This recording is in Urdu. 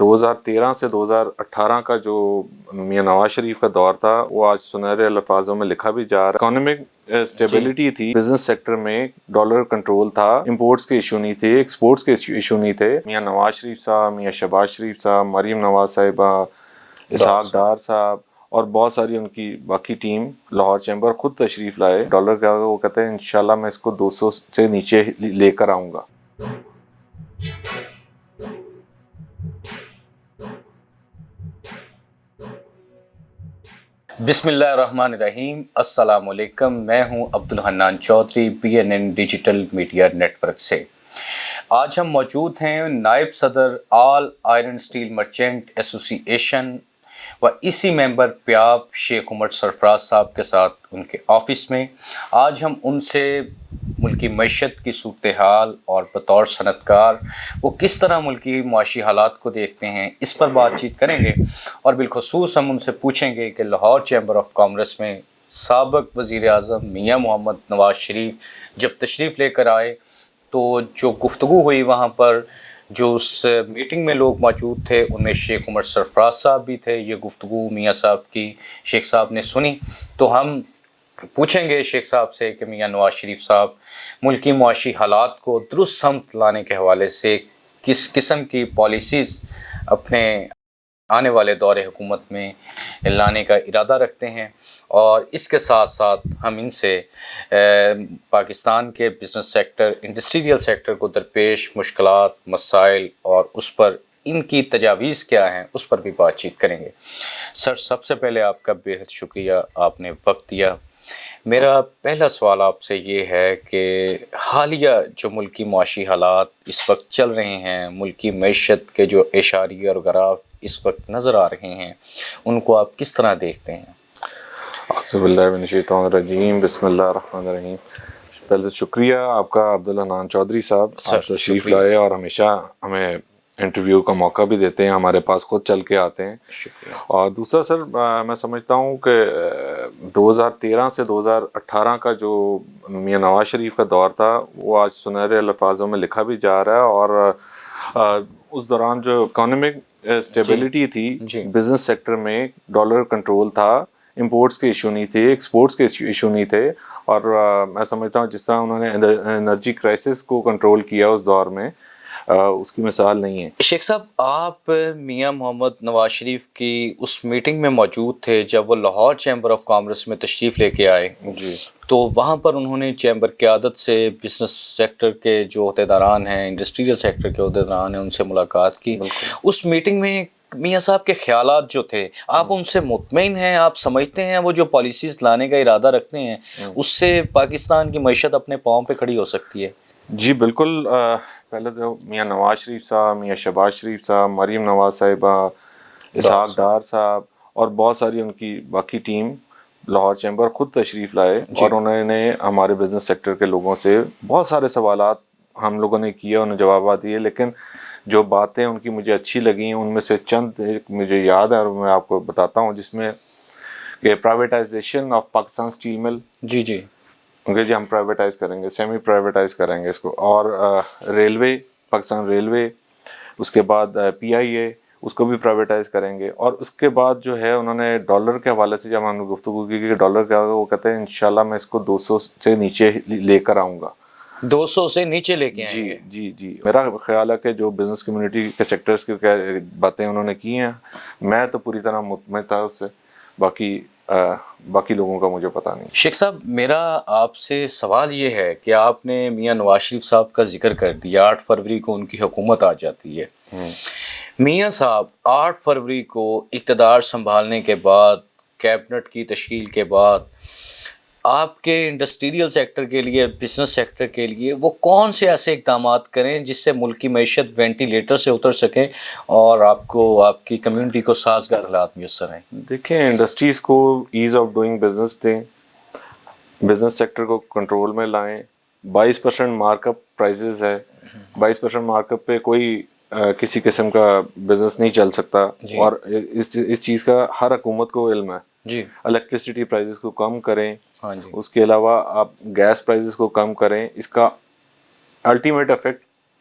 2013 سے 2018 کا جو میاں نواز شریف کا دور تھا وہ آج سنہرے الفاظوں میں لکھا بھی جا رہا ہے۔ اکانومک اسٹیبلٹی تھی، بزنس سیکٹر میں ڈالر کنٹرول تھا، امپورٹس کے ایشو نہیں تھے، ایکسپورٹس کے ایشو نہیں تھے۔ میاں نواز شریف صاحب، میاں شہباز شریف صاحب، مریم نواز صاحبہ، اسحاق ڈار صاحب اور بہت ساری ان کی باقی ٹیم لاہور چیمبر خود تشریف لائے۔ ڈالر کا وہ کہتے ہیں انشاءاللہ میں اس کو 200 سے نیچے لے کر آؤں گا۔ بسم اللہ الرحمن الرحیم۔ السلام علیکم، میں ہوں Abdul Hanan Chaudhry BNN digital media network سے۔ آج ہم موجود ہیں نائب صدر آل آئرن اسٹیل مرچنٹ ایسوسی ایشن و اسی ممبر پیاب شیخ عمر سرفراز صاحب کے ساتھ ان کے آفس میں۔ آج ہم ان سے ملکی معیشت کی صورتحال اور بطور صنعت کار وہ کس طرح ملکی معاشی حالات کو دیکھتے ہیں اس پر بات چیت کریں گے، اور بالخصوص ہم ان سے پوچھیں گے کہ لاہور چیمبر آف کامرس میں سابق وزیر اعظم میاں محمد نواز شریف جب تشریف لے کر آئے تو جو گفتگو ہوئی وہاں پر، جو اس میٹنگ میں لوگ موجود تھے ان میں شیخ عمر سرفراز صاحب بھی تھے، یہ گفتگو میاں صاحب کی شیخ صاحب نے سنی، تو ہم پوچھیں گے شیخ صاحب سے کہ میاں نواز شریف صاحب ملکی معاشی حالات کو درست سمت لانے کے حوالے سے کس قسم کی پالیسیز اپنے آنے والے دور حکومت میں لانے کا ارادہ رکھتے ہیں، اور اس کے ساتھ ساتھ ہم ان سے پاکستان کے بزنس سیکٹر، انڈسٹریل سیکٹر کو درپیش مشکلات، مسائل اور اس پر ان کی تجاویز کیا ہیں اس پر بھی بات چیت کریں گے۔ سر، سب سے پہلے آپ کا بےحد شکریہ، آپ نے وقت دیا۔ میرا پہلا سوال آپ سے یہ ہے کہ حالیہ جو ملکی معاشی حالات اس وقت چل رہے ہیں، ملکی معیشت کے جو اشاریہ اور گراف اس وقت نظر آ رہے ہیں، ان کو آپ کس طرح دیکھتے ہیں؟ اعوذ باللہ من الشیطان الرجیم، بسم اللہ الرحمن الرحیم۔ پہلے شکریہ آپ کا عبدالحنان چودھری صاحب، آپ تشریف لائے اور ہمیشہ ہمیں انٹرویو کا موقع بھی دیتے ہیں، ہمارے پاس خود چل کے آتے ہیں۔ شکریہ۔ اور دوسرا سر، میں سمجھتا ہوں کہ 2013 سے 2018 کا جو میاں نواز شریف کا دور تھا وہ آج سنہرے الفاظوں میں لکھا بھی جا رہا ہے، اور اس دوران جو اکانومک اسٹیبلٹی تھی، بزنس سیکٹر میں ڈالر کنٹرول تھا، امپورٹس کے ایشو نہیں تھے، ایکسپورٹس کے ایشو نہیں تھے، اور میں سمجھتا ہوں جس طرح انہوں نے انرجی کرائسس کو کنٹرول کیا اس دور میں، اس کی مثال نہیں ہے۔ شیخ صاحب، آپ میاں محمد نواز شریف کی اس میٹنگ میں موجود تھے جب وہ لاہور چیمبر آف کامرس میں تشریف لے کے آئے، جی، تو وہاں پر انہوں نے چیمبر قیادت سے بزنس سیکٹر کے جو عہدیداران ہیں، انڈسٹریل سیکٹر کے عہدیداران ہیں، ان سے ملاقات کی۔ اس میٹنگ میں میاں صاحب کے خیالات جو تھے، آپ ان سے مطمئن ہیں؟ آپ سمجھتے ہیں وہ جو پالیسیز لانے کا ارادہ رکھتے ہیں اس سے پاکستان کی معیشت اپنے پاؤں پہ کھڑی ہو سکتی ہے؟ جی بالکل۔ پہلے تو میاں نواز شریف صاحب، میاں شہباز شریف صاحب، مریم نواز صاحبہ، اسحاق ڈار صاحب اور بہت ساری ان کی باقی ٹیم لاہور چیمبر خود تشریف لائے، اور انہوں نے ہمارے بزنس سیکٹر کے لوگوں سے بہت سارے سوالات ہم لوگوں نے کیے، انہیں جوابات دیے، لیکن جو باتیں ان کی مجھے اچھی لگیں ان میں سے چند مجھے یاد ہے اور میں آپ کو بتاتا ہوں، جس میں کہ پرائیویٹائزیشن آف پاکستان اسٹیل مل، جی جی ہم پرائیویٹائز کریں گے، سیمی پرائیویٹائز کریں گے اس کو، اور ریلوے، پاکستان ریلوے، اس کے بعد PIA، اس کو بھی پرائیویٹائز کریں گے، اور اس کے بعد جو ہے انہوں نے ڈالر کے حوالے سے جب ہم نے گفتگو کی کہ ڈالر کیا ہوگا، وہ کہتے ہیں انشاءاللہ میں اس کو 200 سے نیچے لے کر آؤں گا۔ 200 سے نیچے لے کے آئیں گے؟ جی میرا خیال ہے کہ جو بزنس کمیونٹی کے سیکٹرز کی باتیں انہوں نے کی ہیں، میں تو پوری طرح مطمئن تھا اس سے، باقی لوگوں کا مجھے پتہ نہیں۔ شیخ صاحب، میرا آپ سے سوال یہ ہے کہ آپ نے میاں نواز شریف صاحب کا ذکر کر دیا، 8 فروری کو ان کی حکومت آ جاتی ہے۔ میاں صاحب 8 فروری کو اقتدار سنبھالنے کے بعد، کیبنٹ کی تشکیل کے بعد، آپ کے انڈسٹریل سیکٹر کے لیے، بزنس سیکٹر کے لیے وہ کون سے ایسے اقدامات کریں جس سے ملکی معیشت وینٹیلیٹر سے اتر سکے اور آپ کو، آپ کی کمیونٹی کو سازگار حالات میسر ہیں؟ دیکھیں، انڈسٹریز کو ایز آف ڈوئنگ بزنس دیں، بزنس سیکٹر کو کنٹرول میں لائیں، 22% مارک اپ پرائزز ہے، 22% مارک اپ پہ کوئی کسی قسم کا بزنس نہیں چل سکتا، اور اس چیز کا ہر حکومت کو علم ہے۔ جی، الیکٹریسٹی پرائزز کو کم کریں، ہاں جی، اس کے علاوہ آپ گیس پرائزز کو کم کریں، اس کا الٹیمیٹ افیکٹ